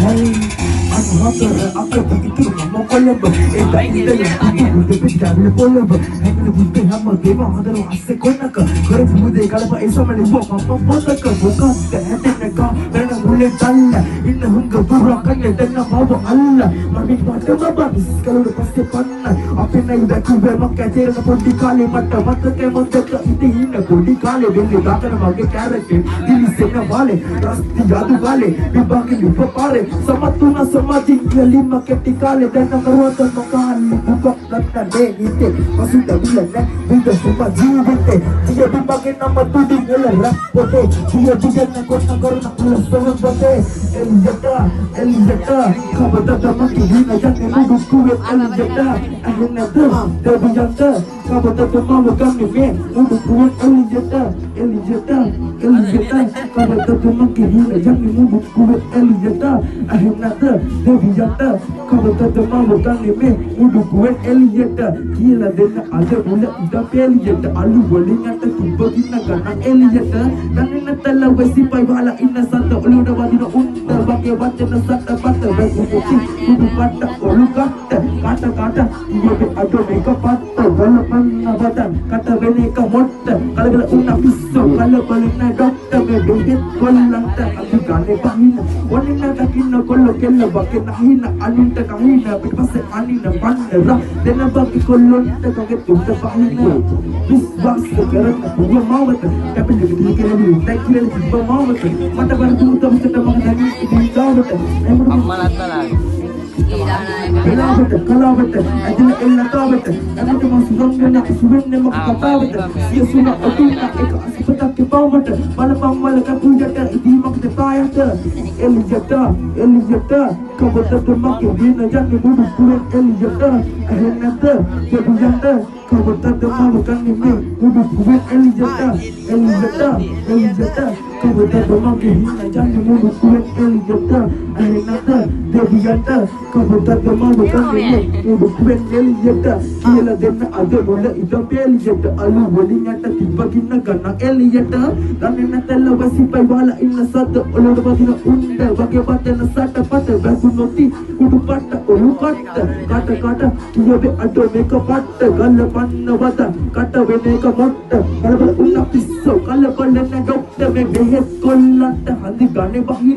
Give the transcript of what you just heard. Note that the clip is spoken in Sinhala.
Hey, අනුහතර අපේ පිටු මම කොළඹ ඒ දැක්කේ උඩ පිටාවේ කොළඹ හැංගල බුද්ධ හැම දේම හදන අස්සේ කොන්නක කර බුදේ කලප ඒ සමනේ මම පොතක මොකක්ද හැදෙන්නක වෙන මුලේ තල්ල ඉන්න හුඟ දුර කන්නේ දෙන්න මව අල්ල මම පිටට බබස් කලුඩ පස්සේ පන්න අපේ නයි දැකුවේ මම කැතේරක පොඩි කාලේ මට මතකේ මොකද ඉතින් ඉන්න පොඩි කාලේ වෙන්නේ දාතන මගේ කැරකේ දිලිසෙන වාලේ රස්ති යදු වාලේ විභාගේ ලිපපාරේ සමතුන සමාධි කියලිම කෙටි කාලේ දැන් කරුවත මොකාලි බුක් නැත්තේ හිතේ පසුත විලන විද සුම ජීවිතේ දිය විභාගේ නම තුඩි ගල රප්පොතේ දිය දිගන කොට කරන පුලසව පොතේ එල්ජට කබත තමකි දින යන්නේ දුක්කුවේ එල්ජට අහිනත දෙවියන්ට කබත තමව ගන්නේ මේ දුක්කුවේ එල්ජට කබත තමකි දින යන්නේ දුක්කුවේ එල්ජට අහිනත දෙවියන්ට කබත තමව ගන්නේ මේ දුක්කුවේ එල්ජට කියලා දෙන්න අද මුල ඉඳ එල්ජට අලු වලින් අත තිබ්බකින්න ගන්න එල්ජට දන්නේ නැතල වෙසිපයි වහලා ඉන්න සද්ද ඔළුවට වදින උන්ට වගේ වචන සත්ත පත වෙකුති කුඩු කට ඔලු කට කට ඉයගේ අත මේක පත්ත වලපන්න බතන් කට වෙන එක මොට්ට කලබල උන්න පිස්සෝ කලබල නැ ඩොක්ටර් මේ දෙහෙත් කොල්ලන්ට අපි ගන්නේ බහින්න ඔන්න දකින්න කොල්ල කෙල්ල වගේ නැහින අනුන්ට කහින පිටපස්සේ අනින බණ්ඩර දෙන බකි කොල්ලොන්ට කගේ තුන්ට බහින්න විශ්වාස කරන පුවමාවත කැපිලි දිලිකෙලි දැක්කිලි පුවමාවත මට බර දුත මුතට මම දැනි ඉතින් ගාවට අම්මලත් බලන්න කලාවට ඇදෙන එල්ලතාවට ඇමත මම සුරංගන මම කතාවට සියසුන අතුන එක අසිපතක් පාවට බලපම් වල කපුජට ඉදීමකට පායට එල්ජට කබතට මගේ දින යන්නේ මුඩු පුරෙන් එල්ජට එහෙන්නත් දෙවියන්ට කබතට මම කන්නේ මේ මුඩු පුරෙන් එල්ජට කබතට මගේ දින යන්නේ මුඩු පුරෙන් එල්ජට එහෙන්නත් දෙවියන්ට කබතට මම කන්නේ මේ මුඩු පුරෙන් එල්ජට කියලා දෙන්න අද මුල ඉඳ එල්ජට අලු වලින් යට තිබ්බකින්න ගන්න එල්ජට දන්නේ නැතල වසිපයි වහලා ඉන්න සද්ද ඔලුවට වදින උණ්ඩ වගේ වටන සට පට වැකුනොති කුඩු පට්ට ඔලු කට කියවේ අඩ මේක පට්ට ගල්ල පන්න වදන් කට වෙන එක මොට්ට කලබල උන්න පිස්සෝ කලබල නැ ඩොක්ටර් මේ බෙහෙත් කොල්ලන්ට හඳි ගන්නේ බහින